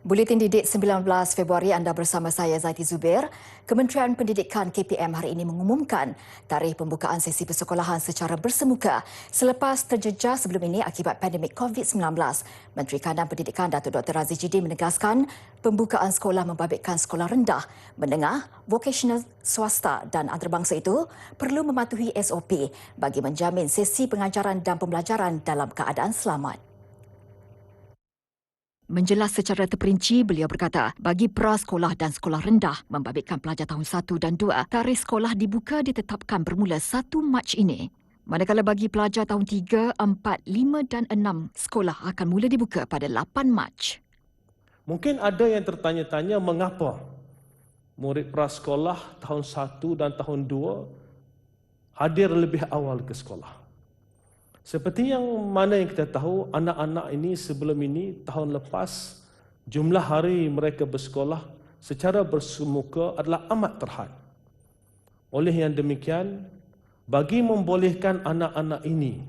Buletin Didik 19 Februari anda bersama saya Zaiti Zubair. Kementerian Pendidikan KPM hari ini mengumumkan tarikh pembukaan sesi persekolahan secara bersemuka selepas terjejas sebelum ini akibat pandemik COVID-19. Menteri Kanan Pendidikan Datuk Dr. Razi Jidin menegaskan pembukaan sekolah membabitkan sekolah rendah, menengah, vokasional swasta dan antarabangsa itu perlu mematuhi SOP bagi menjamin sesi pengajaran dan pembelajaran dalam keadaan selamat. Menjelas secara terperinci, beliau berkata, bagi prasekolah dan sekolah rendah membabitkan pelajar tahun 1 dan 2, tarikh sekolah dibuka ditetapkan bermula 1 Mac ini. Manakala bagi pelajar tahun 3, 4, 5 dan 6, sekolah akan mula dibuka pada 8 Mac. Mungkin ada yang tertanya-tanya mengapa murid prasekolah tahun 1 dan tahun 2 hadir lebih awal ke sekolah. Seperti yang mana yang kita tahu, anak-anak ini sebelum ini, tahun lepas, jumlah hari mereka bersekolah secara bersemuka adalah amat terhad. Oleh yang demikian, bagi membolehkan anak-anak ini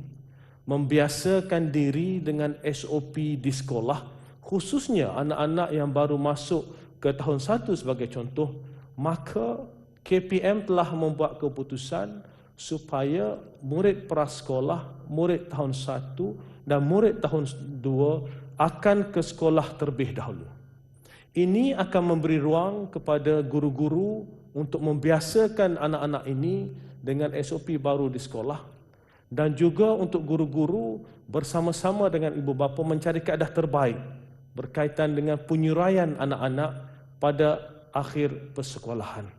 membiasakan diri dengan SOP di sekolah, khususnya anak-anak yang baru masuk ke tahun 1 sebagai contoh, maka KPM telah membuat keputusan supaya murid prasekolah, murid tahun 1 dan murid tahun 2 akan ke sekolah terlebih dahulu. Ini akan memberi ruang kepada guru-guru untuk membiasakan anak-anak ini dengan SOP baru di sekolah dan juga untuk guru-guru bersama-sama dengan ibu bapa mencari kaedah terbaik berkaitan dengan penyuraian anak-anak pada akhir persekolahan.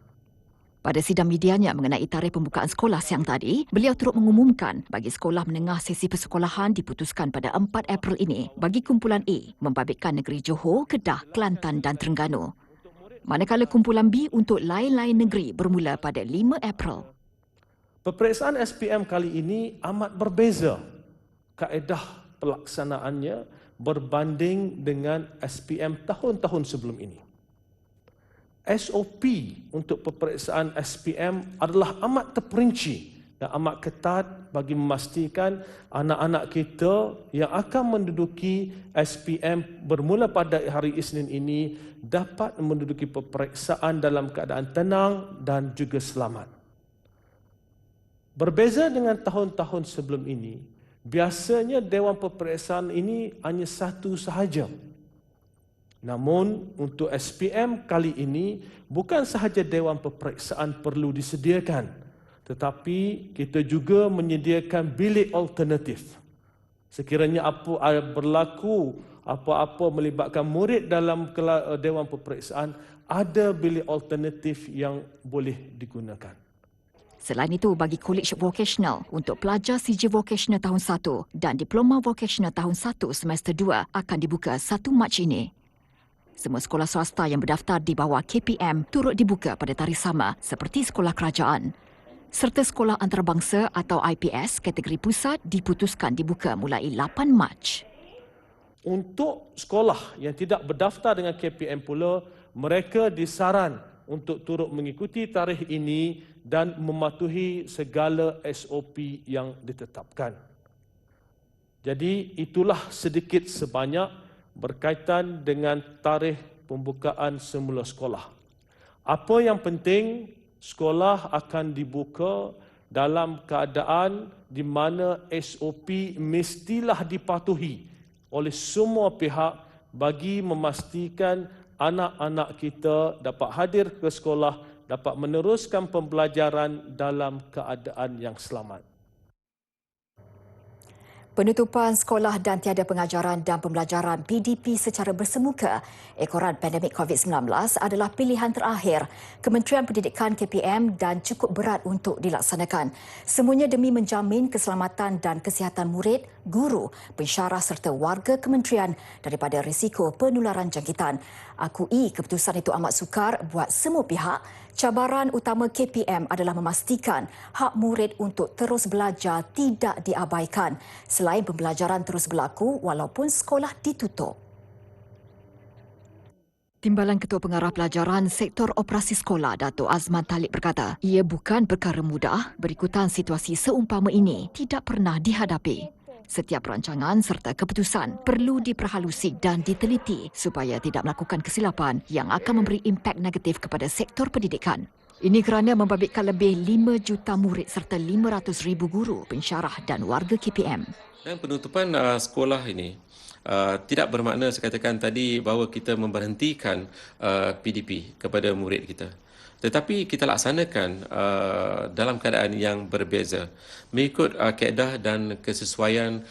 Pada sidang medianya mengenai tarikh pembukaan sekolah siang tadi, beliau turut mengumumkan bagi sekolah menengah sesi persekolahan diputuskan pada 4 April ini bagi kumpulan A membabitkan negeri Johor, Kedah, Kelantan dan Terengganu. Manakala kumpulan B untuk lain-lain negeri bermula pada 5 April. Peperiksaan SPM kali ini amat berbeza kaedah pelaksanaannya berbanding dengan SPM tahun-tahun sebelum ini. SOP untuk peperiksaan SPM adalah amat terperinci dan amat ketat bagi memastikan anak-anak kita yang akan menduduki SPM bermula pada hari Isnin ini dapat menduduki peperiksaan dalam keadaan tenang dan juga selamat. Berbeza dengan tahun-tahun sebelum ini, biasanya Dewan Peperiksaan ini hanya satu sahaja. Namun untuk SPM kali ini bukan sahaja Dewan Peperiksaan perlu disediakan, tetapi kita juga menyediakan bilik alternatif. Sekiranya berlaku apa-apa melibatkan murid dalam Dewan Peperiksaan, ada bilik alternatif yang boleh digunakan. Selain itu, bagi Kolej Vokasional untuk pelajar CJ Vokasional tahun 1 dan Diploma Vokasional tahun 1 semester 2 akan dibuka 1 Mac ini. Semua sekolah swasta yang berdaftar di bawah KPM turut dibuka pada tarikh sama seperti sekolah kerajaan. Serta sekolah antarabangsa atau IPS kategori pusat diputuskan dibuka mulai 8 Mac. Untuk sekolah yang tidak berdaftar dengan KPM pula, mereka disaran untuk turut mengikuti tarikh ini dan mematuhi segala SOP yang ditetapkan. Jadi itulah sedikit sebanyak berkaitan dengan tarikh pembukaan semula sekolah. Apa yang penting, sekolah akan dibuka dalam keadaan di mana SOP mestilah dipatuhi oleh semua pihak bagi memastikan anak-anak kita dapat hadir ke sekolah, dapat meneruskan pembelajaran dalam keadaan yang selamat. Penutupan sekolah dan tiada pengajaran dan pembelajaran PDP secara bersemuka ekoran pandemik COVID-19 adalah pilihan terakhir Kementerian Pendidikan KPM dan cukup berat untuk dilaksanakan. Semuanya demi menjamin keselamatan dan kesihatan murid, guru, pensyarah serta warga kementerian daripada risiko penularan jangkitan. Akui keputusan itu amat sukar buat semua pihak. Cabaran utama KPM adalah memastikan hak murid untuk terus belajar tidak diabaikan selain pembelajaran terus berlaku walaupun sekolah ditutup. Timbalan Ketua Pengarah Pelajaran Sektor Operasi Sekolah, Datuk Azman Talib berkata, ia bukan perkara mudah berikutan situasi seumpama ini tidak pernah dihadapi. Setiap rancangan serta keputusan perlu diperhalusi dan diteliti supaya tidak melakukan kesilapan yang akan memberi impak negatif kepada sektor pendidikan. Ini kerana membabitkan lebih 5 juta murid serta 500,000 guru, pensyarah dan warga KPM. Dan penutupan sekolah ini tidak bermakna saya katakan tadi bahawa kita memberhentikan PDP kepada murid kita. Tetapi kita laksanakan dalam keadaan yang berbeza mengikut kaedah dan kesesuaian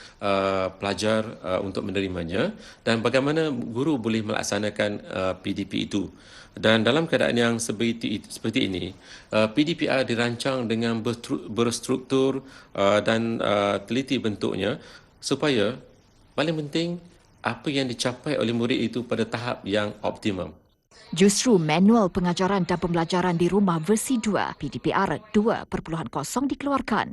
pelajar untuk menerimanya dan bagaimana guru boleh melaksanakan PDP itu. Dan dalam keadaan yang seperti ini, PDPR dirancang dengan berstruktur dan teliti bentuknya supaya paling penting apa yang dicapai oleh murid itu pada tahap yang optimum. Justru manual pengajaran dan pembelajaran di rumah versi 2 PDPR 2.0 dikeluarkan.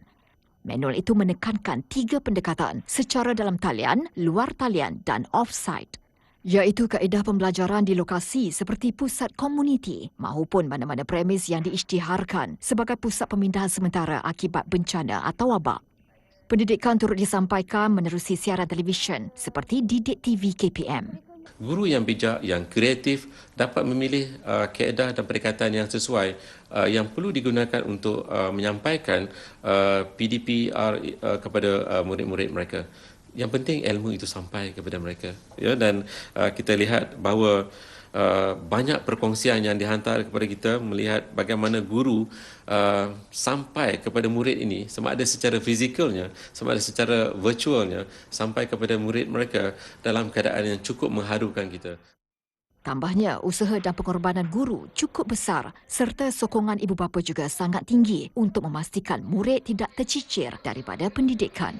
Manual itu menekankan 3 pendekatan secara dalam talian, luar talian dan off-site, iaitu kaedah pembelajaran di lokasi seperti pusat komuniti maupun mana-mana premis yang diisytiharkan sebagai pusat pemindahan sementara akibat bencana atau wabak. Pendidikan turut disampaikan menerusi siaran televisyen seperti Didik TV KPM. Guru yang bijak, yang kreatif dapat memilih kaedah dan pendekatan yang sesuai yang perlu digunakan untuk menyampaikan PDPR kepada murid-murid mereka. Yang penting ilmu itu sampai kepada mereka. Ya, dan kita lihat bahawa banyak perkongsian yang dihantar kepada kita melihat bagaimana guru sampai kepada murid ini sama ada secara fizikalnya, sama ada secara virtualnya sampai kepada murid mereka dalam keadaan yang cukup mengharukan kita. Tambahnya, usaha dan pengorbanan guru cukup besar serta sokongan ibu bapa juga sangat tinggi untuk memastikan murid tidak tercicir daripada pendidikan.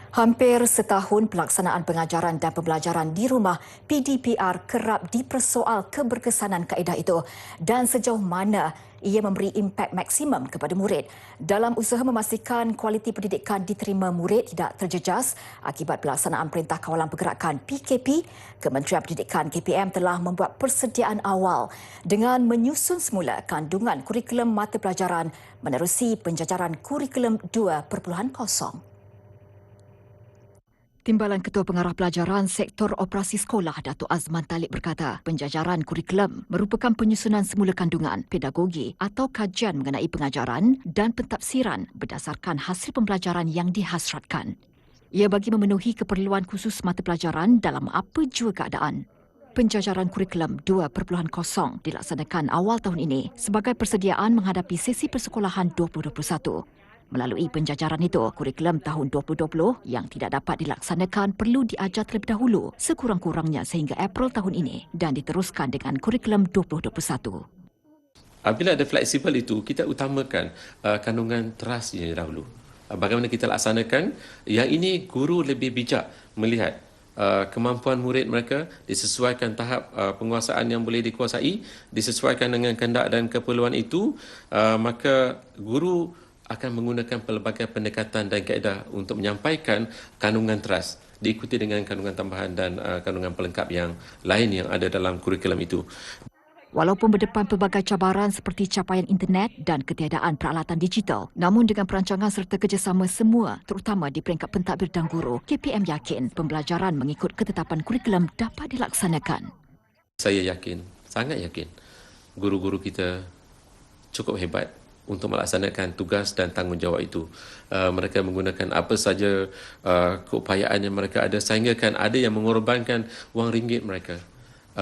Hampir setahun pelaksanaan pengajaran dan pembelajaran di rumah, PDPR kerap dipersoal keberkesanan kaedah itu dan sejauh mana ia memberi impak maksimum kepada murid. Dalam usaha memastikan kualiti pendidikan diterima murid tidak terjejas akibat pelaksanaan Perintah Kawalan Pergerakan PKP, Kementerian Pendidikan KPM telah membuat persediaan awal dengan menyusun semula kandungan kurikulum mata pelajaran menerusi penjajaran kurikulum 2.0. Timbalan Ketua Pengarah Pelajaran Sektor Operasi Sekolah Datuk Azman Talib berkata, penjajaran kurikulum merupakan penyusunan semula kandungan, pedagogi atau kajian mengenai pengajaran dan pentafsiran berdasarkan hasil pembelajaran yang dihasratkan. Ia bagi memenuhi keperluan khusus mata pelajaran dalam apa jua keadaan. Penjajaran kurikulum 2.0 dilaksanakan awal tahun ini sebagai persediaan menghadapi sesi persekolahan 2021. Melalui penjajaran itu, kurikulum tahun 2020 yang tidak dapat dilaksanakan perlu diajar terlebih dahulu sekurang-kurangnya sehingga April tahun ini dan diteruskan dengan kurikulum 2021. Apabila ada fleksibel itu, kita utamakan kandungan terasnya dahulu. Bagaimana kita laksanakan? Yang ini guru lebih bijak melihat kemampuan murid mereka, disesuaikan tahap penguasaan yang boleh dikuasai, disesuaikan dengan kehendak dan keperluan itu, maka guru akan menggunakan pelbagai pendekatan dan kaedah untuk menyampaikan kandungan teras diikuti dengan kandungan tambahan dan kandungan pelengkap yang lain yang ada dalam kurikulum itu. Walaupun berdepan pelbagai cabaran seperti capaian internet dan ketiadaan peralatan digital, namun dengan perancangan serta kerjasama semua, terutama di peringkat pentadbir dan guru, KPM yakin pembelajaran mengikut ketetapan kurikulum dapat dilaksanakan. Saya yakin, sangat yakin, guru-guru kita cukup hebat untuk melaksanakan tugas dan tanggungjawab itu. Mereka menggunakan apa saja keupayaan yang mereka ada sehingga kan ada yang mengorbankan wang ringgit mereka,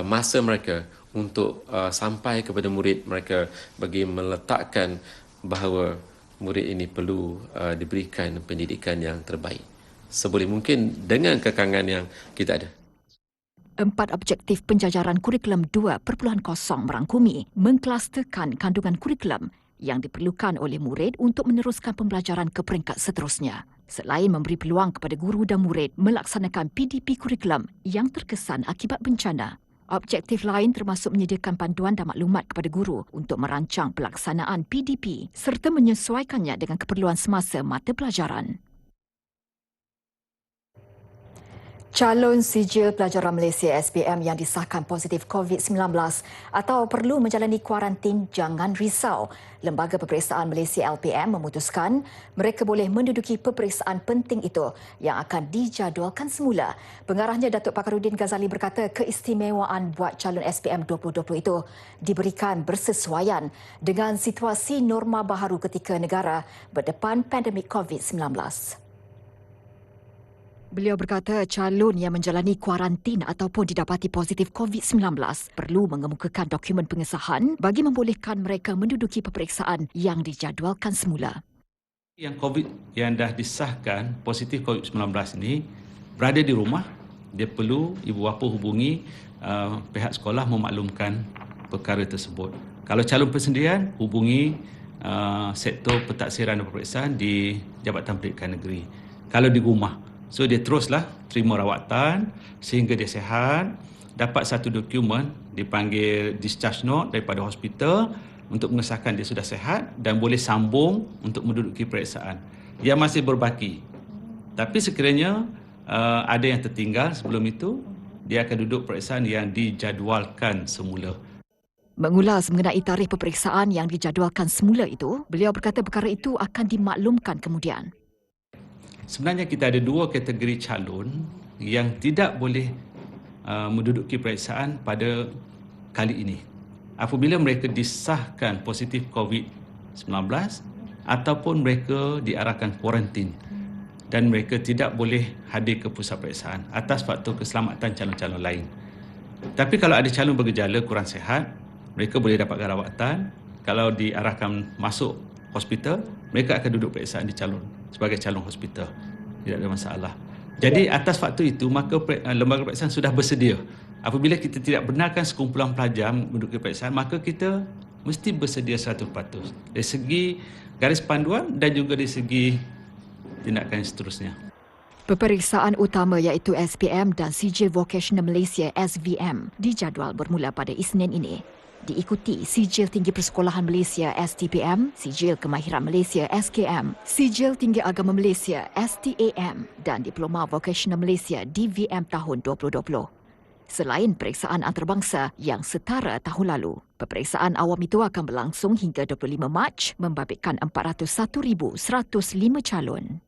masa mereka untuk sampai kepada murid mereka bagi meletakkan bahawa murid ini perlu diberikan pendidikan yang terbaik seboleh mungkin dengan kekangan yang kita ada. 4 objektif penjajaran kurikulum 2.0 merangkumi mengklasterkan kandungan kurikulum yang diperlukan oleh murid untuk meneruskan pembelajaran ke peringkat seterusnya. Selain memberi peluang kepada guru dan murid melaksanakan PDP kurikulum yang terkesan akibat bencana, objektif lain termasuk menyediakan panduan dan maklumat kepada guru untuk merancang pelaksanaan PDP serta menyesuaikannya dengan keperluan semasa mata pelajaran. Calon sijil pelajaran Malaysia SPM yang disahkan positif COVID-19 atau perlu menjalani kuarantin jangan risau. Lembaga Peperiksaan Malaysia LPM memutuskan mereka boleh menduduki peperiksaan penting itu yang akan dijadualkan semula. Pengarahnya Datuk Pakarudin Ghazali berkata keistimewaan buat calon SPM 2020 itu diberikan bersesuaian dengan situasi norma baharu ketika negara berdepan pandemik COVID-19. Beliau berkata calon yang menjalani kuarantin ataupun didapati positif COVID-19 perlu mengemukakan dokumen pengesahan bagi membolehkan mereka menduduki peperiksaan yang dijadualkan semula. Yang COVID yang dah disahkan positif COVID-19 ini berada di rumah, dia perlu ibu bapa hubungi pihak sekolah memaklumkan perkara tersebut. Kalau calon persendirian, hubungi sektor pentaksiran dan peperiksaan di Jabatan Pendidikan Negeri. Kalau di rumah, so dia teruslah terima rawatan sehingga dia sihat, dapat satu dokumen dipanggil discharge note daripada hospital untuk mengesahkan dia sudah sihat dan boleh sambung untuk menduduki peperiksaan. Yang masih berbaki. Tapi sekiranya ada yang tertinggal sebelum itu, dia akan duduk peperiksaan yang dijadualkan semula. Mengulas mengenai tarikh peperiksaan yang dijadualkan semula itu, beliau berkata perkara itu akan dimaklumkan kemudian. Sebenarnya kita ada dua kategori calon yang tidak boleh menduduki peperiksaan pada kali ini. Apabila mereka disahkan positif COVID-19 ataupun mereka diarahkan kuarantin dan mereka tidak boleh hadir ke pusat peperiksaan atas faktor keselamatan calon-calon lain. Tapi kalau ada calon bergejala kurang sihat, mereka boleh dapatkan rawatan. Kalau diarahkan masuk hospital, mereka akan duduk peperiksaan di calon sebagai calon hospital. Tidak ada masalah. Jadi atas faktor itu, maka lembaga peperiksaan sudah bersedia. Apabila kita tidak benarkan sekumpulan pelajar menduduki peperiksaan, maka kita mesti bersedia 100% dari segi garis panduan dan juga dari segi tindakan seterusnya. Peperiksaan utama iaitu SPM dan Sijil Vocational Malaysia SVM dijadual bermula pada Isnin ini. Diikuti Sijil Tinggi Persekolahan Malaysia STPM, Sijil Kemahiran Malaysia SKM, Sijil Tinggi Agama Malaysia STAM dan Diploma Vocational Malaysia DVM tahun 2020. Selain periksaan antarabangsa yang setara tahun lalu, peperiksaan awam itu akan berlangsung hingga 25 Mac membabitkan 401,105 calon.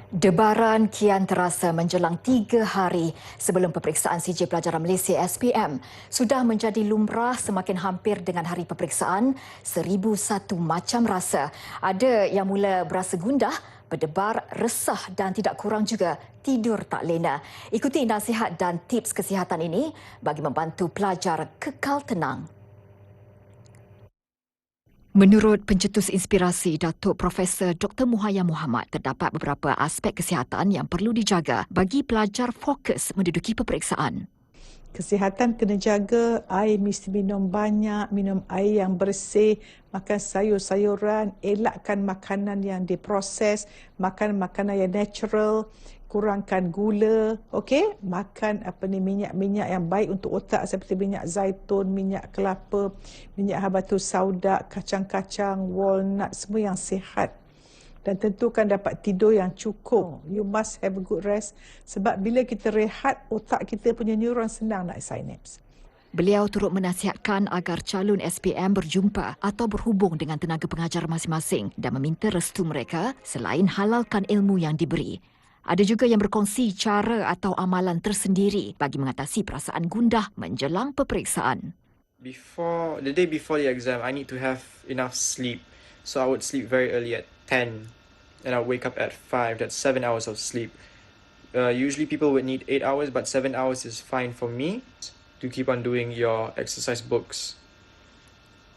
Debaran kian terasa menjelang 3 hari sebelum peperiksaan sijil pelajaran Malaysia SPM. Sudah menjadi lumrah semakin hampir dengan hari peperiksaan, 1001 macam rasa. Ada yang mula berasa gundah, berdebar, resah dan tidak kurang juga tidur tak lena. Ikuti nasihat dan tips kesihatan ini bagi membantu pelajar kekal tenang. Menurut pencetus inspirasi Datuk Profesor Dr. Muhayya Muhammad, terdapat beberapa aspek kesihatan yang perlu dijaga bagi pelajar fokus menduduki peperiksaan. Kesihatan kena jaga, air mesti minum banyak, minum air yang bersih, makan sayur-sayuran, elakkan makanan yang diproses, makan makanan yang natural, kurangkan gula, okey? Makan minyak-minyak yang baik untuk otak seperti minyak zaitun, minyak kelapa, minyak habatus sauda, kacang-kacang, walnut, semua yang sihat. Dan tentukan dapat tidur yang cukup. You must have a good rest sebab bila kita rehat, otak kita punya neuron senang nak synapse. Beliau turut menasihatkan agar calon SPM berjumpa atau berhubung dengan tenaga pengajar masing-masing dan meminta restu mereka selain halalkan ilmu yang diberi. Ada juga yang berkongsi cara atau amalan tersendiri bagi mengatasi perasaan gundah menjelang peperiksaan. The day before the exam, I need to have enough sleep. So I would sleep very early at 10 and I would wake up at 5. That's 7 hours of sleep. Usually people would need 8 hours, but 7 hours is fine for me to keep on doing your exercise books.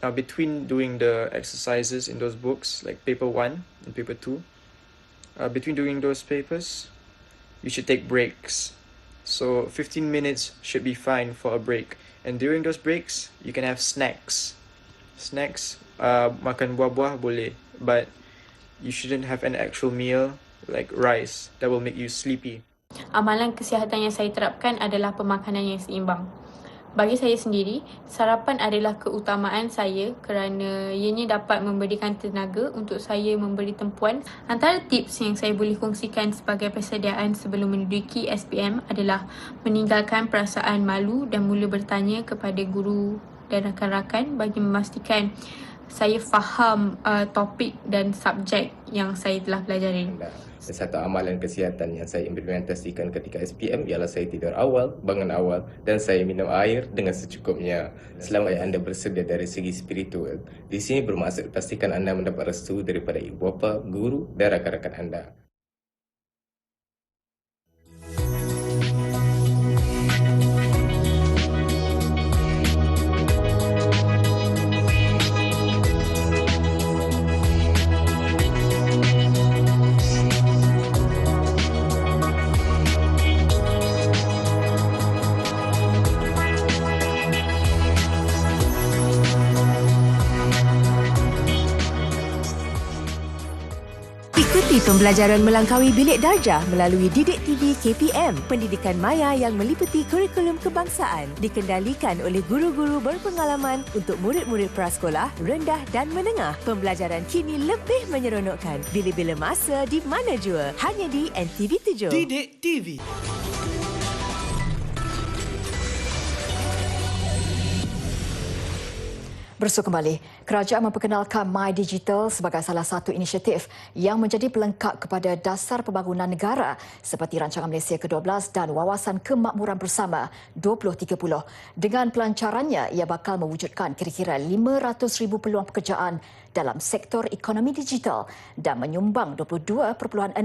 Now between doing the exercises in those books, like paper 1 and paper 2, between doing those papers, you should take breaks. So 15 minutes should be fine for a break. And during those breaks, you can have snacks. Snacks, makan buah-buah boleh, but you shouldn't have an actual meal like rice that will make you sleepy. Amalan kesihatan yang saya terapkan adalah pemakanan yang seimbang. Bagi saya sendiri, sarapan adalah keutamaan saya kerana ianya dapat memberikan tenaga untuk saya memberi tempuan. Antara tips yang saya boleh kongsikan sebagai persediaan sebelum menduduki SPM adalah meninggalkan perasaan malu dan mula bertanya kepada guru dan rakan-rakan bagi memastikan saya faham topik dan subjek yang saya telah pelajari. Satu amalan kesihatan yang saya implementasikan ketika SPM ialah saya tidur awal, bangun awal dan saya minum air dengan secukupnya. Selama anda bersedia dari segi spiritual, di sini bermaksud pastikan anda mendapat restu daripada ibu bapa, guru dan rakan-rakan anda. Ikuti pembelajaran melangkaui bilik darjah melalui Didik TV KPM, pendidikan maya yang meliputi kurikulum kebangsaan, dikendalikan oleh guru-guru berpengalaman untuk murid-murid prasekolah, rendah dan menengah. Pembelajaran kini lebih menyeronokkan bila-bila masa di mana jua. Hanya di NTV7. Didik TV. Bersua kembali, kerajaan memperkenalkan My Digital sebagai salah satu inisiatif yang menjadi pelengkap kepada dasar pembangunan negara seperti Rancangan Malaysia ke-12 dan Wawasan Kemakmuran Bersama 2030. Dengan pelancarannya, ia bakal mewujudkan kira-kira 500,000 peluang pekerjaan dalam sektor ekonomi digital dan menyumbang 22.6%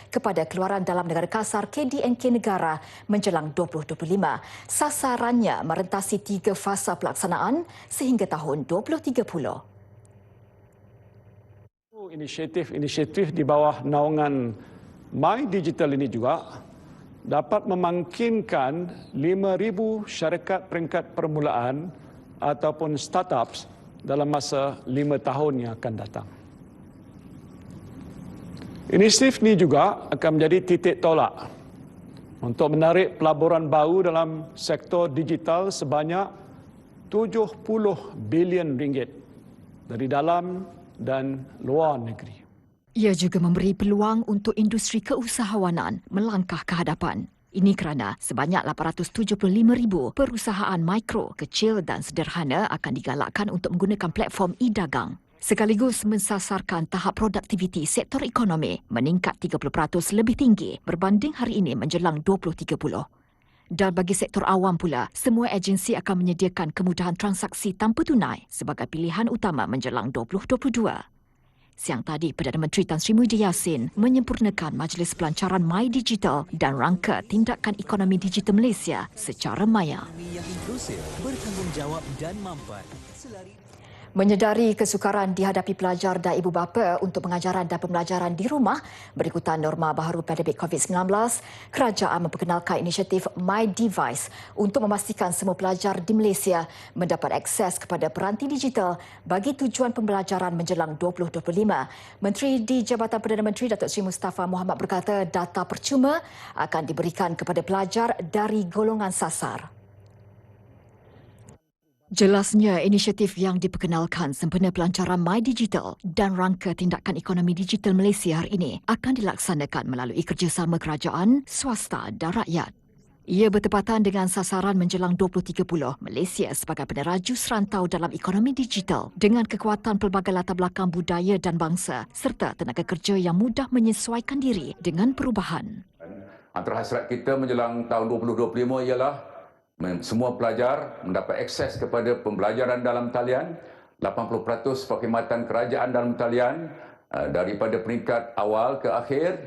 kepada keluaran dalam negara kasar KDNK negara menjelang 2025. Sasarannya merentasi 3 fasa pelaksanaan sehingga tahun 2030. Inisiatif di bawah naungan My Digital ini juga dapat memangkinkan 5,000 syarikat peringkat permulaan ataupun startups dalam masa 5 tahun yang akan datang. Inisiatif ini juga akan menjadi titik tolak untuk menarik pelaburan baru dalam sektor digital sebanyak 70 bilion ringgit dari dalam dan luar negeri. Ia juga memberi peluang untuk industri keusahawanan melangkah ke hadapan. Ini kerana sebanyak 875,000 perusahaan mikro, kecil dan sederhana akan digalakkan untuk menggunakan platform e-dagang. Sekaligus mensasarkan tahap produktiviti sektor ekonomi meningkat 30% lebih tinggi berbanding hari ini menjelang 2030. Dan bagi sektor awam pula, semua agensi akan menyediakan kemudahan transaksi tanpa tunai sebagai pilihan utama menjelang 2022. Siang tadi, Perdana Menteri Tan Sri Muhyiddin Yassin menyempurnakan Majlis Pelancaran My Digital dan rangka tindakan ekonomi digital Malaysia secara maya. Yang inklusif, bertanggungjawab dan mampat. Menyedari kesukaran dihadapi pelajar dan ibu bapa untuk pengajaran dan pembelajaran di rumah berikutan norma baharu pandemik COVID-19, kerajaan memperkenalkan inisiatif My Device untuk memastikan semua pelajar di Malaysia mendapat akses kepada peranti digital bagi tujuan pembelajaran menjelang 2025. Menteri di Jabatan Perdana Menteri Datuk Seri Mustafa Mohamed berkata data percuma akan diberikan kepada pelajar dari golongan sasar. Jelasnya, inisiatif yang diperkenalkan sempena pelancaran My Digital dan rangka tindakan ekonomi digital Malaysia hari ini akan dilaksanakan melalui kerjasama kerajaan, swasta dan rakyat. Ia bertepatan dengan sasaran menjelang 2030 Malaysia sebagai peneraju serantau dalam ekonomi digital dengan kekuatan pelbagai latar belakang budaya dan bangsa serta tenaga kerja yang mudah menyesuaikan diri dengan perubahan. Antara hasrat kita menjelang tahun 2025 ialah semua pelajar mendapat akses kepada pembelajaran dalam talian, 80% perkhidmatan kerajaan dalam talian daripada peringkat awal ke akhir.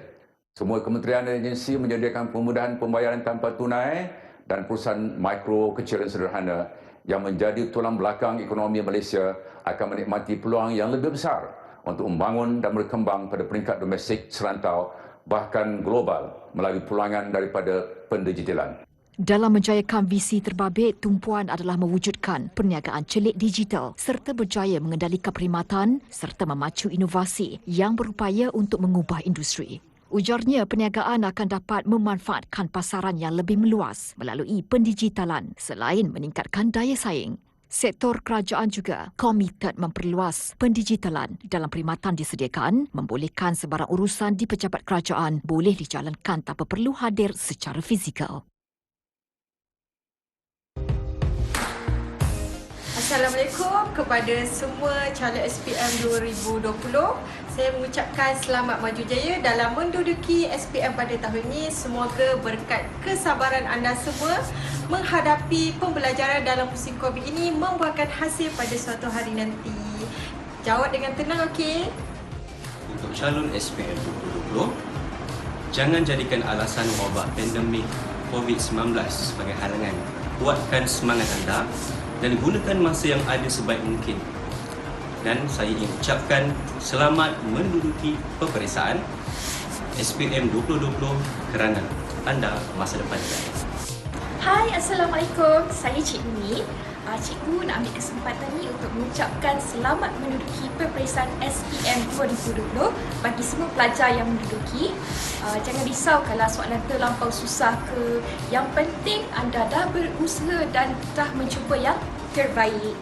Semua kementerian dan agensi menyediakan kemudahan pembayaran tanpa tunai dan perusahaan mikro, kecil dan sederhana yang menjadi tulang belakang ekonomi Malaysia akan menikmati peluang yang lebih besar untuk membangun dan berkembang pada peringkat domestik serantau bahkan global melalui pulangan daripada pendigitalan. Dalam menjayakan visi terbabit, tumpuan adalah mewujudkan perniagaan celik digital serta berjaya mengendalikan perkhidmatan serta memacu inovasi yang berupaya untuk mengubah industri. Ujarnya perniagaan akan dapat memanfaatkan pasaran yang lebih meluas melalui pendigitalan selain meningkatkan daya saing. Sektor kerajaan juga komited memperluas pendigitalan dalam perkhidmatan disediakan, membolehkan sebarang urusan di pejabat kerajaan boleh dijalankan tanpa perlu hadir secara fizikal. Assalamualaikum kepada semua calon SPM 2020. Saya mengucapkan selamat maju jaya dalam menduduki SPM pada tahun ini. Semoga berkat kesabaran anda semua menghadapi pembelajaran dalam musim COVID ini membuahkan hasil pada suatu hari nanti. Jawab dengan tenang, okey? Untuk calon SPM 2020, jangan jadikan alasan wabak pandemik COVID-19 sebagai halangan. Kuatkan semangat anda dan gunakan masa yang ada sebaik mungkin. Dan saya ingin ucapkan selamat menduduki peperiksaan SPM 2020 kerana anda masa depan negara. Hai, Assalamualaikum. Saya Cikgu Ni. Cikgu nak ambil kesempatan ni untuk mengucapkan selamat menduduki peperiksaan SPM 2020 bagi semua pelajar yang menduduki. Jangan risau kalau soalan terlampau susah ke. Yang penting anda dah berusaha dan dah mencuba yang terbaik.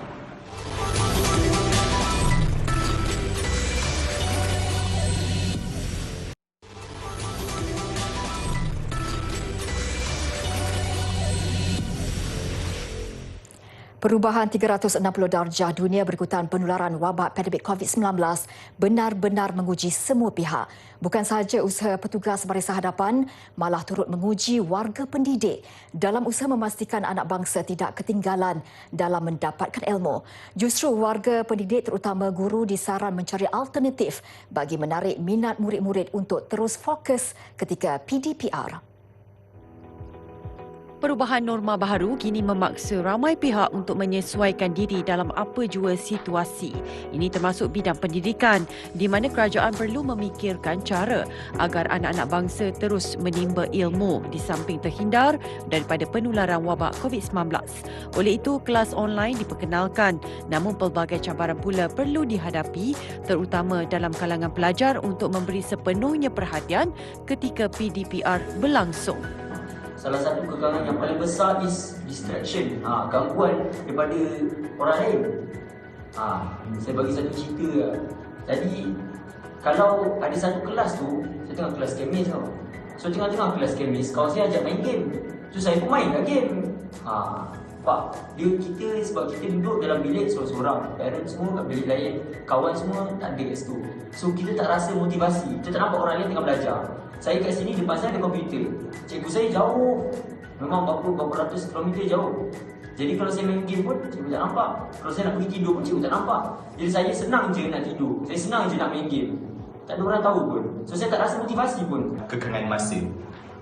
Perubahan 360 darjah dunia berikutan penularan wabak pandemik COVID-19 benar-benar menguji semua pihak. Bukan sahaja usaha petugas barisan hadapan, malah turut menguji warga pendidik dalam usaha memastikan anak bangsa tidak ketinggalan dalam mendapatkan ilmu. Justru warga pendidik terutama guru disaran mencari alternatif bagi menarik minat murid-murid untuk terus fokus ketika PDPR. Perubahan norma baharu kini memaksa ramai pihak untuk menyesuaikan diri dalam apa jua situasi. Ini termasuk bidang pendidikan di mana kerajaan perlu memikirkan cara agar anak-anak bangsa terus menimba ilmu di samping terhindar daripada penularan wabak COVID-19. Oleh itu, kelas online diperkenalkan namun pelbagai cabaran pula perlu dihadapi terutama dalam kalangan pelajar untuk memberi sepenuhnya perhatian ketika PDPR berlangsung. Salah satu kekurangan yang paling besar is distraction, gangguan daripada orang lain. Saya bagi satu cerita. Jadi kalau ada satu kelas tu, saya tengah kelas kemis tau. So tengah-tengah kelas kemis, kawan saya ajak main game. So saya pun main lah game. Kita sebab kita duduk dalam bilik seorang-seorang, parents semua kat bilik lain, kawan semua tak ada kat situ. So kita tak rasa motivasi, kita tak nampak orang lain tengah belajar. Saya kat sini, depan saya ada komputer. Cikgu saya jauh. Memang berapa ratus kilometer jauh. Jadi kalau saya main game pun, cikgu tak nampak. Kalau saya nak pergi tidur pun, cikgu tak nampak. Jadi saya senang je nak tidur. Saya senang je nak main game. Tak ada orang tahu pun. So saya tak rasa motivasi pun. Kekangan masa.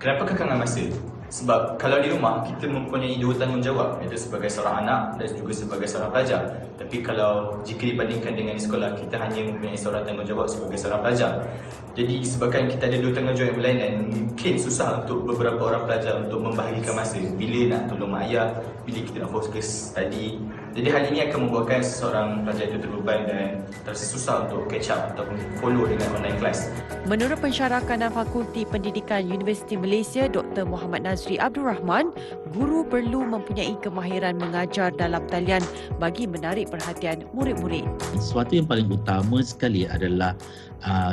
Kenapa kekangan masa? Sebab kalau di rumah, kita mempunyai dua tanggungjawab, iaitu sebagai seorang anak dan juga sebagai seorang pelajar. Tapi kalau jika dibandingkan dengan di sekolah, kita hanya mempunyai seorang tanggungjawab sebagai seorang pelajar. Jadi disebabkan kita ada dua tanggungjawab yang berlainan, mungkin susah untuk beberapa orang pelajar untuk membahagikan masa. Bila nak tolong mak ayah, bila kita nak fokus study. Jadi hal ini akan membuatkan seseorang pelajar itu terbeban dan terasa susah untuk catch up ataupun follow dengan online class. Menurut pensyarah kanan Fakulti Pendidikan Universiti Malaysia, Dr. Muhammad Nazri Abdul Rahman, guru perlu mempunyai kemahiran mengajar dalam talian bagi menarik perhatian murid-murid. Sesuatu yang paling utama sekali adalah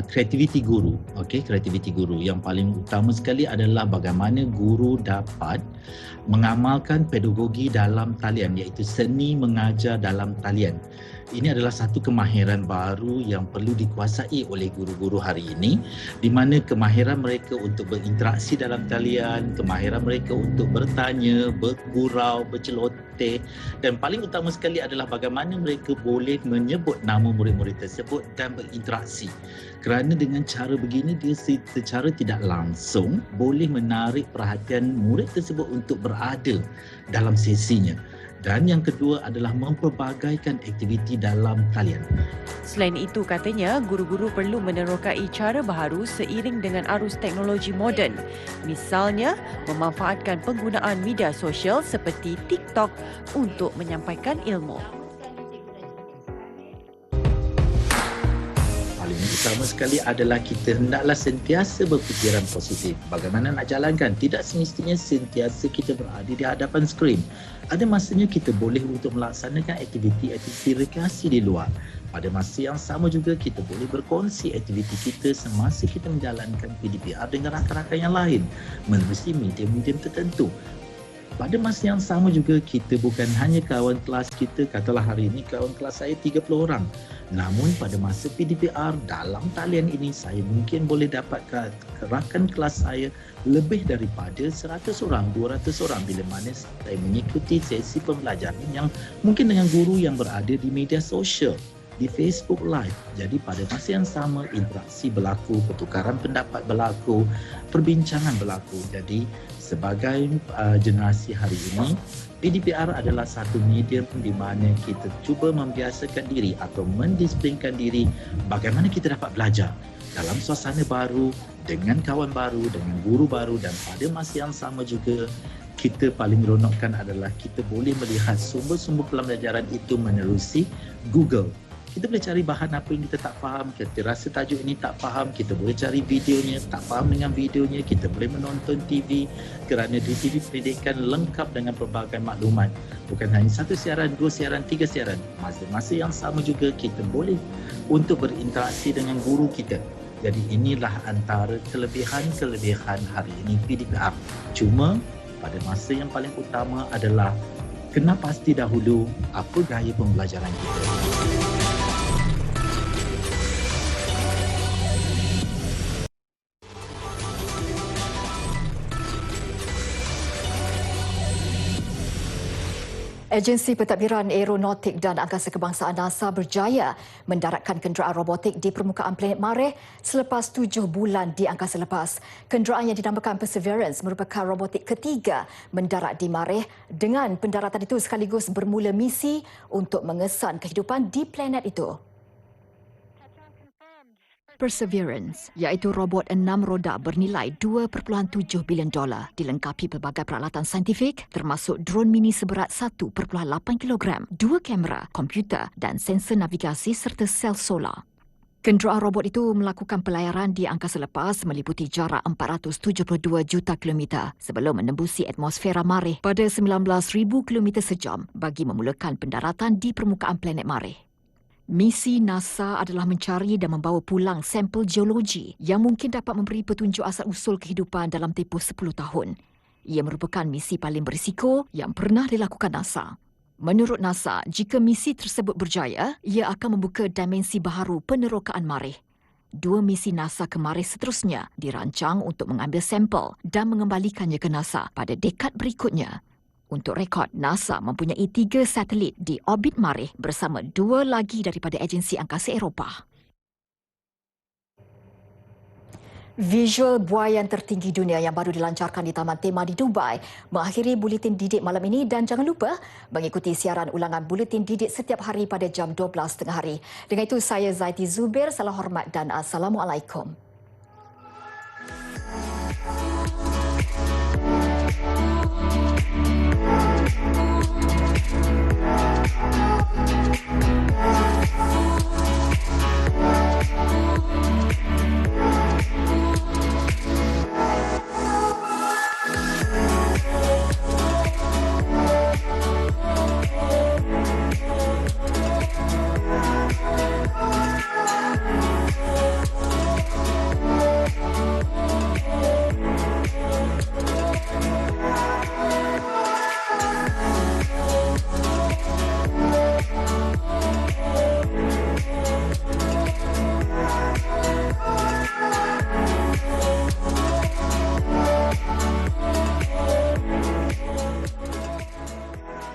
kreativiti guru. Kreativiti guru. Yang paling utama sekali adalah bagaimana guru dapat mengamalkan pedagogi dalam talian, iaitu seni mengajar dalam talian. Ini adalah satu kemahiran baru yang perlu dikuasai oleh guru-guru hari ini, di mana kemahiran mereka untuk berinteraksi dalam talian, kemahiran mereka untuk bertanya, bergurau, berceloteh, dan paling utama sekali adalah bagaimana mereka boleh menyebut nama murid-murid tersebut dan berinteraksi. Kerana dengan cara begini, dia secara tidak langsung boleh menarik perhatian murid tersebut untuk berada dalam sesinya. Dan yang kedua adalah mempelbagaikan aktiviti dalam talian. Selain itu, katanya, guru-guru perlu menerokai cara baharu seiring dengan arus teknologi moden. Misalnya, memanfaatkan penggunaan media sosial seperti TikTok untuk menyampaikan ilmu. Paling utama sekali adalah kita hendaklah sentiasa berfikiran positif. Bagaimana nak jalankan? Tidak semestinya sentiasa kita berada di hadapan skrin. Ada masanya kita boleh untuk melaksanakan aktiviti-aktiviti rekreasi di luar. Pada masa yang sama juga kita boleh berkongsi aktiviti kita semasa kita menjalankan PDPR dengan rakan-rakan yang lain menerusi medium-medium tertentu. Pada masa yang sama juga kita bukan hanya kawan kelas kita, katalah hari ini kawan kelas saya 30 orang. Namun pada masa PDPR dalam talian ini saya mungkin boleh dapatkan rakan kelas saya lebih daripada 100 orang, 200 orang bila mana saya mengikuti sesi pembelajaran yang mungkin dengan guru yang berada di media sosial, di Facebook Live. Jadi pada masa yang sama interaksi berlaku, pertukaran pendapat berlaku, perbincangan berlaku. Jadi sebagai generasi hari ini, PDPR adalah satu medium di mana kita cuba membiasakan diri atau mendisiplinkan diri bagaimana kita dapat belajar dalam suasana baru, dengan kawan baru, dengan guru baru, dan pada masa yang sama juga kita paling meronokkan adalah kita boleh melihat sumber-sumber pembelajaran itu menerusi Google. Kita boleh cari bahan apa yang kita tak faham, kita rasa tajuk ini tak faham, kita boleh cari videonya, tak faham dengan videonya, kita boleh menonton TV kerana di TV pendidikan lengkap dengan pelbagai maklumat. Bukan hanya satu siaran, 2 siaran, 3 siaran. Masa-masa yang sama juga kita boleh untuk berinteraksi dengan guru kita. Jadi inilah antara kelebihan-kelebihan hari ini PDPR. Cuma pada masa yang paling utama adalah kena pasti dahulu apa gaya pembelajaran kita. Agensi Pentadbiran Aeronautik dan Angkasa Kebangsaan NASA berjaya mendaratkan kenderaan robotik di permukaan planet Marikh selepas 7 bulan di angkasa lepas. Kenderaan yang dinamakan Perseverance merupakan robotik ketiga mendarat di Marikh dengan pendaratan itu sekaligus bermula misi untuk mengesan kehidupan di planet itu. Perseverance, iaitu robot 6 roda bernilai $2.7 bilion, dilengkapi pelbagai peralatan saintifik termasuk drone mini seberat 1.8 kg, 2 kamera, komputer dan sensor navigasi serta sel solar. Kenderaan robot itu melakukan pelayaran di angkasa lepas meliputi jarak 472 juta kilometer sebelum menembusi atmosfera Marikh pada 19,000 km sejam bagi memulakan pendaratan di permukaan planet Marikh. Misi NASA adalah mencari dan membawa pulang sampel geologi yang mungkin dapat memberi petunjuk asal-usul kehidupan dalam tempoh 10 tahun. Ia merupakan misi paling berisiko yang pernah dilakukan NASA. Menurut NASA, jika misi tersebut berjaya, ia akan membuka dimensi baharu penerokaan Marikh. 2 misi NASA ke Marikh seterusnya dirancang untuk mengambil sampel dan mengembalikannya ke NASA pada dekad berikutnya. Untuk rekod, NASA mempunyai 3 satelit di orbit Marikh bersama 2 lagi daripada agensi angkasa Eropah. Visual buaian tertinggi dunia yang baru dilancarkan di Taman Tema di Dubai mengakhiri Buletin Didik malam ini dan jangan lupa mengikuti siaran ulangan Buletin Didik setiap hari pada jam 12 tengah hari. Dengan itu, saya Zaiti Zubir, salam hormat dan Assalamualaikum.